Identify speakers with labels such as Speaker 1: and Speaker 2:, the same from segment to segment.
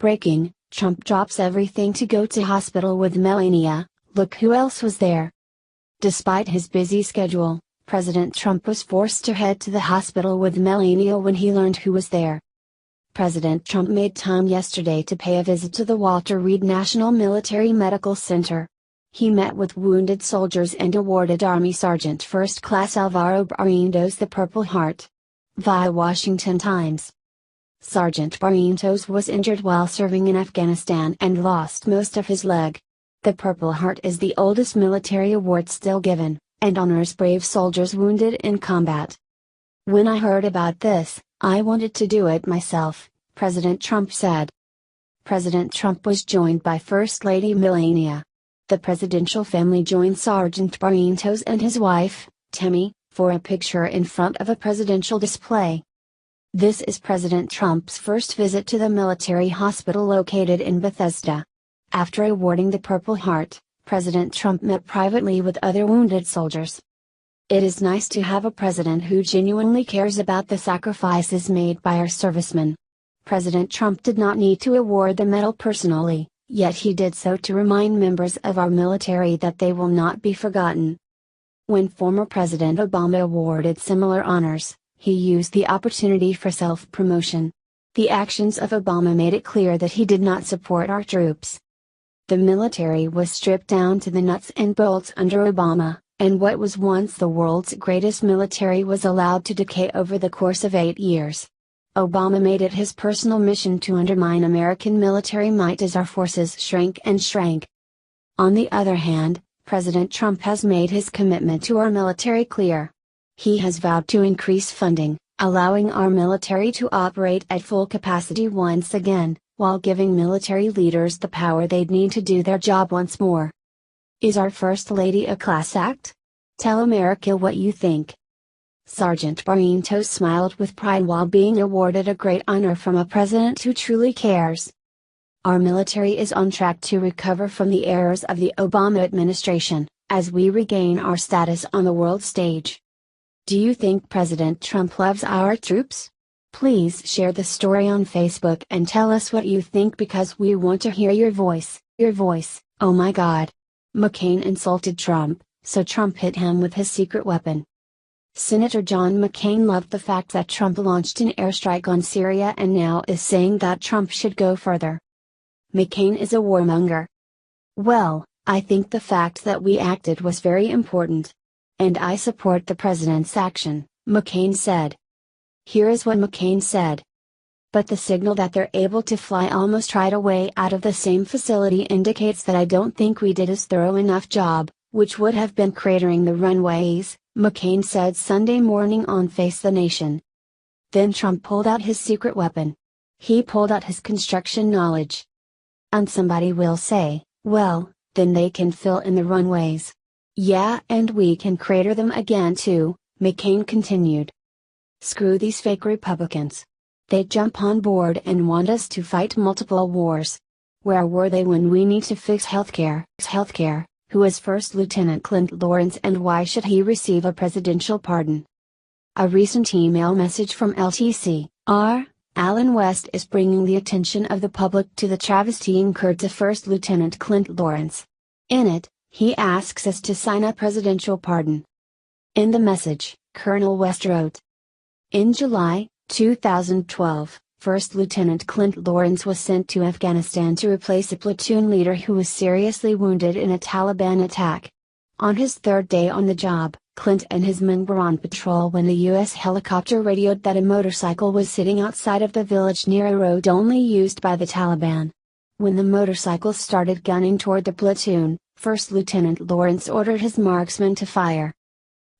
Speaker 1: Breaking, Trump drops everything to go to hospital with Melania. Look who else was there. Despite his busy schedule, President Trump was forced to head to the hospital with Melania when he learned who was there. President Trump made time yesterday to pay a visit to the Walter Reed National Military Medical Center. He met with wounded soldiers and awarded Army Sergeant First Class Alvaro Barrientos the Purple Heart. Via Washington Times. Sergeant Barrientos was injured while serving in Afghanistan and lost most of his leg. The Purple Heart is the oldest military award still given, and honors brave soldiers wounded in combat. When I heard about this, I wanted to do it myself, President Trump said. President Trump was joined by First Lady Melania. The presidential family joined Sergeant Barrientos and his wife, Tammy, for a picture in front of a presidential display. This is President Trump's first visit to the military hospital located in Bethesda. After awarding the Purple Heart, President Trump met privately with other wounded soldiers. It is nice to have a president who genuinely cares about the sacrifices made by our servicemen. President Trump did not need to award the medal personally, yet he did so to remind members of our military that they will not be forgotten. When former President Obama awarded similar honors, he used the opportunity for self-promotion. The actions of Obama made it clear that he did not support our troops. The military was stripped down to the nuts and bolts under Obama, and what was once the world's greatest military was allowed to decay over the course of 8 years. Obama made it his personal mission to undermine American military might as our forces shrank and shrank. On the other hand, President Trump has made his commitment to our military clear. He has vowed to increase funding, allowing our military to operate at full capacity once again, while giving military leaders the power they'd need to do their job once more. Is our First Lady a class act? Tell America what you think. Sergeant Barrientos smiled with pride while being awarded a great honor from a president who truly cares. Our military is on track to recover from the errors of the Obama administration, as we regain our status on the world stage. Do you think President Trump loves our troops? Please share the story on Facebook and tell us what you think because we want to hear your voice. Oh my God. McCain insulted Trump, so Trump hit him with his secret weapon. Senator John McCain loved the fact that Trump launched an airstrike on Syria and now is saying that Trump should go further. McCain is a warmonger. Well, I think the fact that we acted was very important. And I support the president's action, McCain said. Here is what McCain said. But the signal that they're able to fly almost right away out of the same facility indicates that I don't think we did as thorough enough job, which would have been cratering the runways, McCain said Sunday morning on Face the Nation. Then Trump pulled out his secret weapon. He pulled out his construction knowledge. And somebody will say, well, then they can fill in the runways. Yeah, and we can crater them again too, McCain continued. Screw these fake Republicans. They jump on board and want us to fight multiple wars. Where were they when we need to fix healthcare? Who is First Lieutenant Clint Lawrence and why should he receive a presidential pardon? A recent email message from LTC-R, Alan West is bringing the attention of the public to the travesty incurred to First Lieutenant Clint Lawrence. In it, he asks us to sign a presidential pardon. In the message, Colonel West wrote, in July 2012, First Lieutenant Clint Lawrence was sent to Afghanistan to replace a platoon leader who was seriously wounded in a Taliban attack. On his third day on the job, Clint and his men were on patrol when the U.S. helicopter radioed that a motorcycle was sitting outside of the village near a road only used by the Taliban. When the motorcycle started gunning toward the platoon, First Lieutenant Lawrence ordered his marksmen to fire.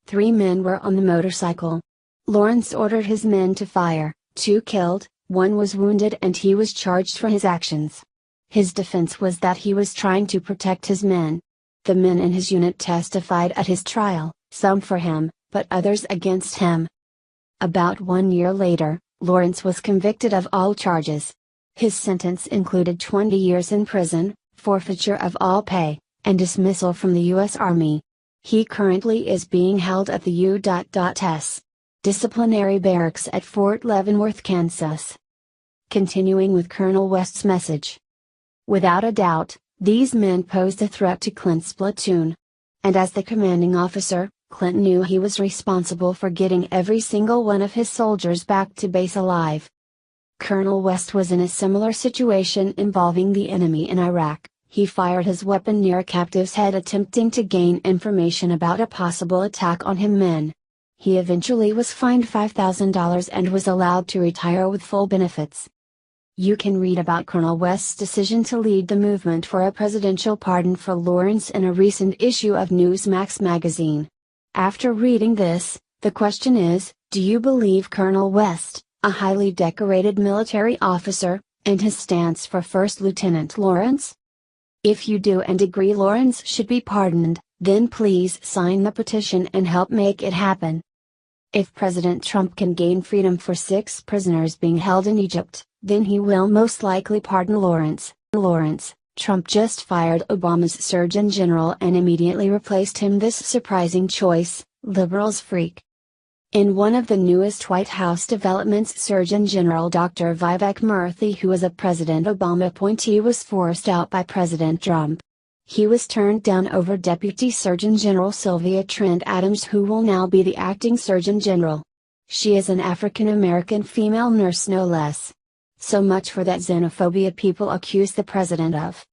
Speaker 1: 3 men were on the motorcycle. Lawrence ordered his men to fire, 2 killed, 1 was wounded and he was charged for his actions. His defense was that he was trying to protect his men. The men in his unit testified at his trial, some for him, but others against him. About 1 year later, Lawrence was convicted of all charges. His sentence included 20 years in prison, forfeiture of all pay, and dismissal from the U.S. Army. He currently is being held at the U.S. Disciplinary Barracks at Fort Leavenworth, Kansas. continuing with Colonel West's message. Without a doubt, these men posed a threat to Clint's platoon. And as the commanding officer, Clint knew he was responsible for getting every single one of his soldiers back to base alive. Colonel West was in a similar situation involving the enemy in Iraq. He fired his weapon near a captive's head attempting to gain information about a possible attack on him men. He eventually was fined $5,000 and was allowed to retire with full benefits. You can read about Colonel West's decision to lead the movement for a presidential pardon for Lawrence in a recent issue of Newsmax magazine. After reading this, the question is, do you believe Colonel West, a highly decorated military officer, and his stance for First Lieutenant Lawrence? If you do and agree Lawrence should be pardoned, then please sign the petition and help make it happen. If President Trump can gain freedom for 6 prisoners being held in Egypt, then he will most likely pardon Lawrence. Trump just fired Obama's Surgeon General and immediately replaced him. This surprising choice, liberals freak. In one of the newest White House developments, Surgeon General Dr. Vivek Murthy, who was a President Obama appointee, was forced out by President Trump. He was turned down over Deputy Surgeon General Sylvia Trent Adams, who will now be the acting Surgeon General. She is an African American female nurse, no less. So much for that xenophobia people accuse the president of.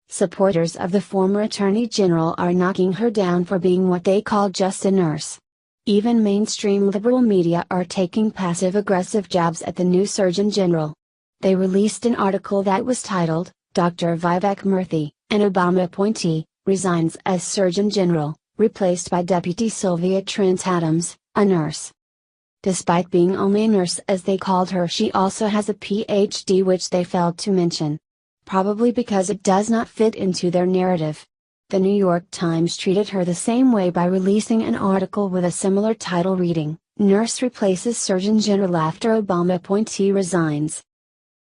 Speaker 1: Supporters of the former Attorney General are knocking her down for being what they call just a nurse. Even mainstream liberal media are taking passive-aggressive jabs at the new Surgeon General. They released an article that was titled, Dr. Vivek Murthy, an Obama appointee, resigns as Surgeon General, replaced by Deputy Sylvia Trent Adams, a nurse. Despite being only a nurse as they called her, she also has a PhD, which they failed to mention. Probably because it does not fit into their narrative. The New York Times treated her the same way by releasing an article with a similar title reading, Nurse Replaces Surgeon General After Obama Appointee Resigns.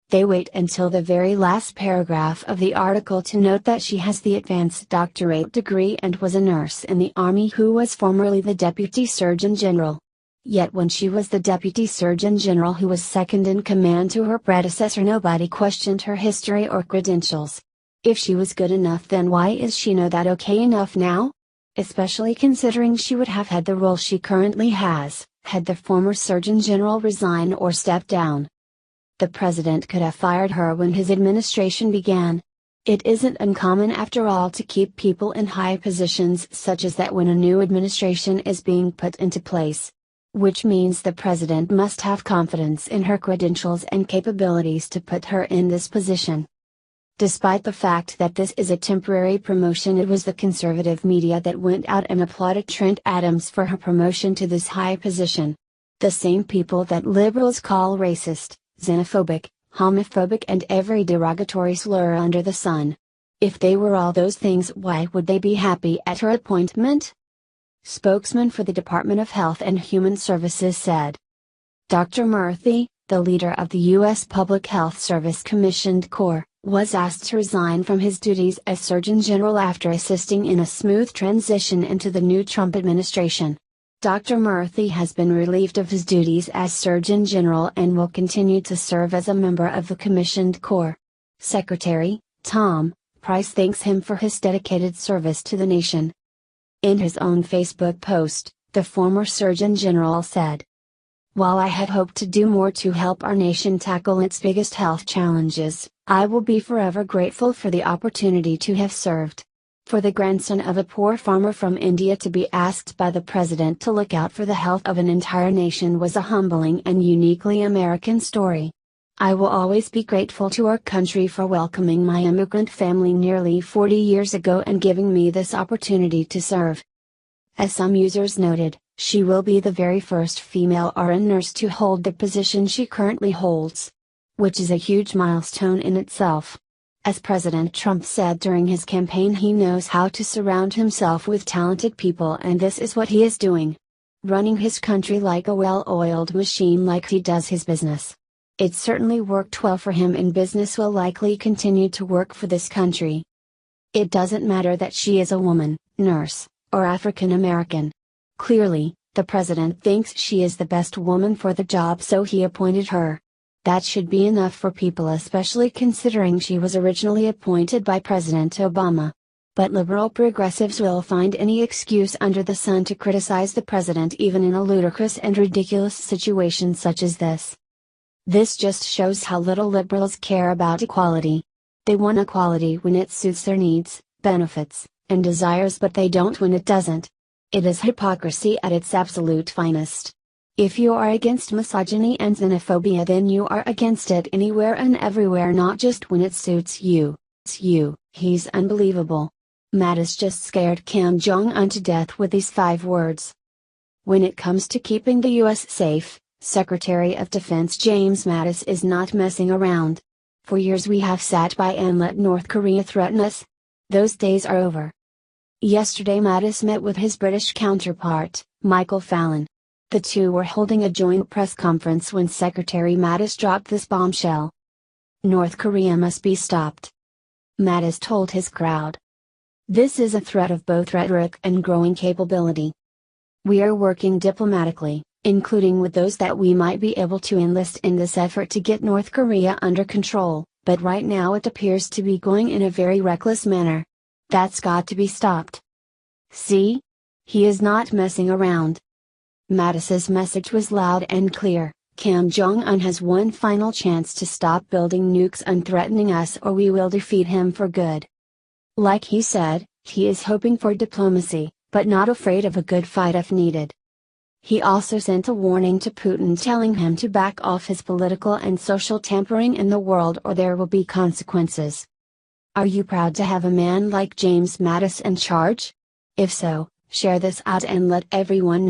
Speaker 1: They wait until the very last paragraph of the article to note that she has the advanced doctorate degree and was a nurse in the Army who was formerly the Deputy Surgeon General. Yet when she was the Deputy Surgeon General who was second in command to her predecessor, nobody questioned her history or credentials. If she was good enough, then why is she not that okay enough now? Especially considering she would have had the role she currently has, had the former Surgeon General resign or step down. The president could have fired her when his administration began. It isn't uncommon after all to keep people in high positions such as that when a new administration is being put into place. Which means the president must have confidence in her credentials and capabilities to put her in this position. Despite the fact that this is a temporary promotion, it was the conservative media that went out and applauded Trent Adams for her promotion to this high position. The same people that liberals call racist, xenophobic, homophobic and every derogatory slur under the sun. If they were all those things, why would they be happy at her appointment? Spokesman for the Department of Health and Human Services said. Dr. Murthy, the leader of the U.S. Public Health Service Commissioned Corps, was asked to resign from his duties as Surgeon General after assisting in a smooth transition into the new Trump administration. Dr. Murthy has been relieved of his duties as Surgeon General and will continue to serve as a member of the Commissioned Corps. Secretary, Tom Price thanks him for his dedicated service to the nation. In his own Facebook post, the former Surgeon General said, "While I had hoped to do more to help our nation tackle its biggest health challenges, I will be forever grateful for the opportunity to have served. For the grandson of a poor farmer from India to be asked by the president to look out for the health of an entire nation was a humbling and uniquely American story. I will always be grateful to our country for welcoming my immigrant family nearly 40 years ago and giving me this opportunity to serve." As some users noted, she will be the very first female RN nurse to hold the position she currently holds. Which is a huge milestone in itself. As President Trump said during his campaign, he knows how to surround himself with talented people, and this is what he is doing. Running his country like a well-oiled machine, like he does his business. It certainly worked well for him, and business will likely continue to work for this country. It doesn't matter that she is a woman, nurse, or African American. Clearly, the president thinks she is the best woman for the job, so he appointed her. That should be enough for people, especially considering she was originally appointed by President Obama. But liberal progressives will find any excuse under the sun to criticize the president, even in a ludicrous and ridiculous situation such as this. This just shows how little liberals care about equality. They want equality when it suits their needs, benefits, and desires, but they don't when it doesn't. It is hypocrisy at its absolute finest. If you are against misogyny and xenophobia, then you are against it anywhere and everywhere, not just when it suits you. He's unbelievable. Mattis just scared Kim Jong-un to death with these 5 words. When it comes to keeping the US safe, Secretary of Defense James Mattis is not messing around. For years we have sat by and let North Korea threaten us. Those days are over. Yesterday Mattis met with his British counterpart, Michael Fallon. The two were holding a joint press conference when Secretary Mattis dropped this bombshell. North Korea must be stopped. Mattis told his crowd. This is a threat of both rhetoric and growing capability. We are working diplomatically, including with those that we might be able to enlist in this effort to get North Korea under control, but right now it appears to be going in a very reckless manner. That's got to be stopped. See? He is not messing around. Mattis's message was loud and clear. Kim Jong-un has one final chance to stop building nukes and threatening us, or we will defeat him for good. Like he said, he is hoping for diplomacy, but not afraid of a good fight if needed. He also sent a warning to Putin, telling him to back off his political and social tampering in the world, or there will be consequences. Are you proud to have a man like James Mattis in charge? If so, share this out and let everyone know.